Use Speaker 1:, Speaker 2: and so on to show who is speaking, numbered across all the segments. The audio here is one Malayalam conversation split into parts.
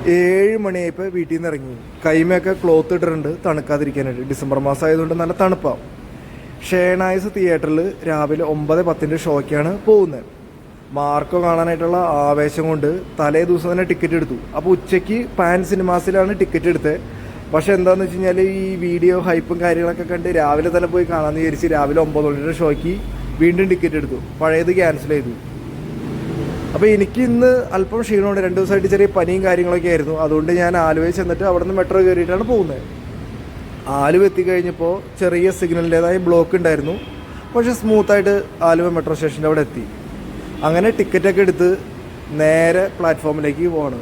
Speaker 1: 7 മണിയായപ്പോൾ വീട്ടിൽ നിന്ന് ഇറങ്ങി. കൈമയൊക്കെ ക്ലോത്ത് ഇട്ടിട്ടുണ്ട് തണുക്കാതിരിക്കാനായിട്ട്. ഡിസംബർ മാസം ആയതുകൊണ്ട് നല്ല തണുപ്പാണ്. ഷേണായിസ് തിയേറ്ററിൽ രാവിലെ 9:10 ഷോയ്ക്കാണ് പോകുന്നത്. മാർക്കോ കാണാനായിട്ടുള്ള ആവേശം കൊണ്ട് തലേ ദിവസം തന്നെ ടിക്കറ്റ് എടുത്തു. അപ്പോൾ ഉച്ചയ്ക്ക് പാൻ സിനിമാസിലാണ് ടിക്കറ്റ് എടുത്തത്. പക്ഷേ എന്താണെന്ന് വെച്ച് കഴിഞ്ഞാൽ ഈ വീഡിയോ ഹൈപ്പും കാര്യങ്ങളൊക്കെ കണ്ട് രാവിലെ തന്നെ പോയി കാണാമെന്ന് വിചാരിച്ച് രാവിലെ 9 ഷോയ്ക്ക് വീണ്ടും ടിക്കറ്റ് എടുത്തു. പഴയത് ക്യാൻസൽ ചെയ്തു. അപ്പോൾ എനിക്ക് ഇന്ന് അല്പം ക്ഷീണമുണ്ട്. 2 ദിവസമായിട്ട് ചെറിയ പനിയും കാര്യങ്ങളൊക്കെ ആയിരുന്നു. അതുകൊണ്ട് ഞാൻ ആലുവയിൽ ചെന്നിട്ട് അവിടെ നിന്ന് മെട്രോ കയറിയിട്ടാണ് പോകുന്നത്. ആലുവ എത്തിക്കഴിഞ്ഞപ്പോൾ ചെറിയ സിഗ്നലിൻ്റേതായ ബ്ലോക്ക് ഉണ്ടായിരുന്നു. പക്ഷേ സ്മൂത്തായിട്ട് ആലുവ മെട്രോ സ്റ്റേഷൻ്റെ അവിടെ എത്തി. അങ്ങനെ ടിക്കറ്റൊക്കെ എടുത്ത് നേരെ പ്ലാറ്റ്ഫോമിലേക്ക് പോവാണ്.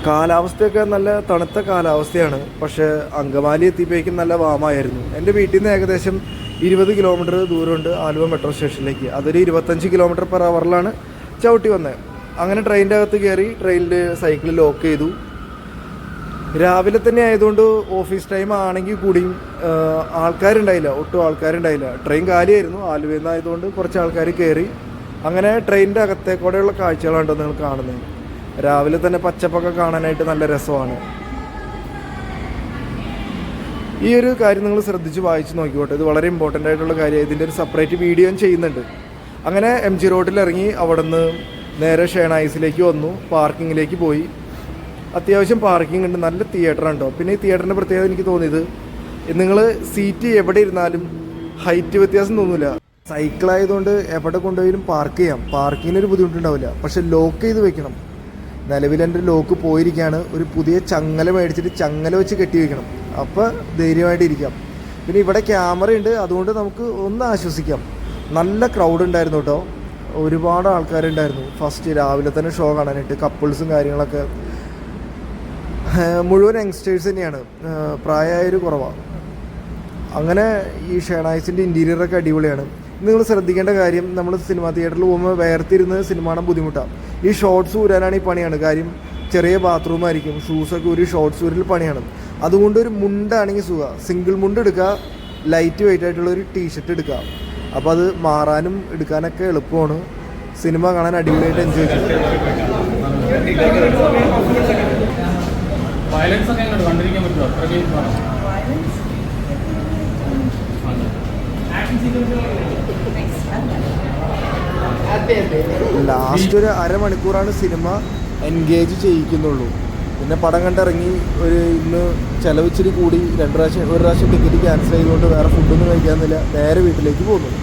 Speaker 1: കാലാവസ്ഥയൊക്കെ നല്ല തണുത്ത കാലാവസ്ഥയാണ്. പക്ഷേ അങ്കമാലി എത്തിയപ്പോഴേക്കും നല്ല വാമായിരുന്നു. എൻ്റെ വീട്ടിൽ നിന്ന് ഏകദേശം 20 കിലോമീറ്റർ ദൂരമുണ്ട് ആലുവ മെട്രോ സ്റ്റേഷനിലേക്ക്. അതൊരു 25 km/h ചവിട്ടി വന്നത്. അങ്ങനെ ട്രെയിനിൻ്റെ അകത്ത് കയറി ട്രെയിനിൽ സൈക്കിൾ ലോക്ക് ചെയ്തു. രാവിലെ തന്നെ ആയതുകൊണ്ട് ഓഫീസ് ടൈം ആണെങ്കിൽ കൂടിയും ആൾക്കാരുണ്ടായില്ല, ഒട്ടും ആൾക്കാരുണ്ടായില്ല. ട്രെയിൻ കാലിയായിരുന്നു. ആലുവയിൽ നിന്നായതുകൊണ്ട് കുറച്ച് ആൾക്കാർ കയറി. അങ്ങനെ ട്രെയിനിൻ്റെ അകത്തേക്കൂടെയുള്ള കാഴ്ചകളാണ് നിങ്ങൾ കാണുന്നത്. രാവിലെ തന്നെ പച്ചപ്പൊക്കെ കാണാനായിട്ട് നല്ല രസമാണ്. ഈ ഒരു കാര്യം നിങ്ങൾ ശ്രദ്ധിച്ച് വായിച്ച് നോക്കിക്കോട്ടെ. ഇത് വളരെ ഇമ്പോർട്ടൻ്റ് ആയിട്ടുള്ള കാര്യമാണ്. ഇതിൻ്റെ ഒരു സെപ്പറേറ്റ് വീഡിയോ ചെയ്യുന്നുണ്ട്. അങ്ങനെ MG റോഡിൽ ഇറങ്ങി അവിടെ നിന്ന് നേരെ ഷേണായിസിലേക്ക് വന്നു. പാർക്കിങ്ങിലേക്ക് പോയി. അത്യാവശ്യം പാർക്കിംഗ് ഉണ്ട്. നല്ല തിയേറ്ററാണ് കേട്ടോ. പിന്നെ ഈ തിയേറ്ററിൻ്റെ പ്രത്യേകത എനിക്ക് തോന്നിയത്, നിങ്ങൾ സീറ്റ് എവിടെ ഇരുന്നാലും ഹൈറ്റ് വ്യത്യാസം തോന്നില്ല. സൈക്കിളായതുകൊണ്ട് എവിടെ കൊണ്ടുപോയാലും പാർക്ക് ചെയ്യാം. പാർക്കിങ്ങിനൊരു ബുദ്ധിമുട്ടുണ്ടാവില്ല. പക്ഷെ ലോക്ക് ചെയ്ത് വെക്കണം. നിലവിൽ എൻ്റെ ലോക്ക് പോയിരിക്കുകയാണ്. ഒരു പുതിയ ചങ്ങല മേടിച്ചിട്ട് ചങ്ങല വെച്ച് കെട്ടി വെക്കണം. അപ്പോൾ ധൈര്യമായിട്ട് ഇരിക്കാം. പിന്നെ ഇവിടെ ക്യാമറ ഉണ്ട്. അതുകൊണ്ട് നമുക്ക് ഒന്ന് ആശ്വസിക്കാം. നല്ല ക്രൗഡ് ഉണ്ടായിരുന്നു കേട്ടോ. ഒരുപാട് ആൾക്കാരുണ്ടായിരുന്നു. ഫസ്റ്റ് രാവിലെ തന്നെ ഷോ കാണാനായിട്ട്. കപ്പിൾസും കാര്യങ്ങളൊക്കെ മുഴുവൻ യങ്സ്റ്റേഴ്സ് തന്നെയാണ്. പ്രായമായൊരു കുറവാണ്. അങ്ങനെ ഈ ഷേണായിസിൻ്റെ ഇൻറ്റീരിയറൊക്കെ അടിപൊളിയാണ്. നിങ്ങൾ ശ്രദ്ധിക്കേണ്ട കാര്യം, നമ്മൾ സിനിമാ തിയേറ്ററിൽ പോകുമ്പോൾ വേർതിരുന്ന് സിനിമ കാണാൻ ബുദ്ധിമുട്ടാണ്. ഈ ഷോർട്സ് ഊരാനാണ് ഈ പണിയാണ്. കാര്യം ചെറിയ ബാത്റൂം ആയിരിക്കും. ഷൂസൊക്കെ ഒരു ഷോർട്സ് ഊരിൽ പണിയാണ്. അതുകൊണ്ട് ഒരു മുണ്ടാണെങ്കിൽ സുഖം. സിംഗിൾ മുണ്ട് എടുക്കുക, ലൈറ്റ് വെയിറ്റ് ആയിട്ടുള്ള ഒരു ടീഷർട്ട് എടുക്കുക. അപ്പോൾ അത് മാറാനും എടുക്കാനൊക്കെ എളുപ്പമാണ്. സിനിമ കാണാൻ അടിപൊളിയായിട്ട് എൻജോയ് ചെയ്യും. ലാസ്റ്റ് ഒരു അരമണിക്കൂറാണ് സിനിമ എൻഗേജ് ചെയ്യിക്കുന്നുള്ളൂ. പിന്നെ പടം കണ്ടിറങ്ങി ഇന്ന് ചിലവിച്ചിരി കൂടി. ഒരു പ്രാവശ്യം ടിക്കറ്റ് ക്യാൻസൽ ചെയ്തുകൊണ്ട് വേറെ ഫുഡൊന്നും കഴിക്കാമെന്നില്ല. നേരെ വീട്ടിലേക്ക് പോകുന്നു.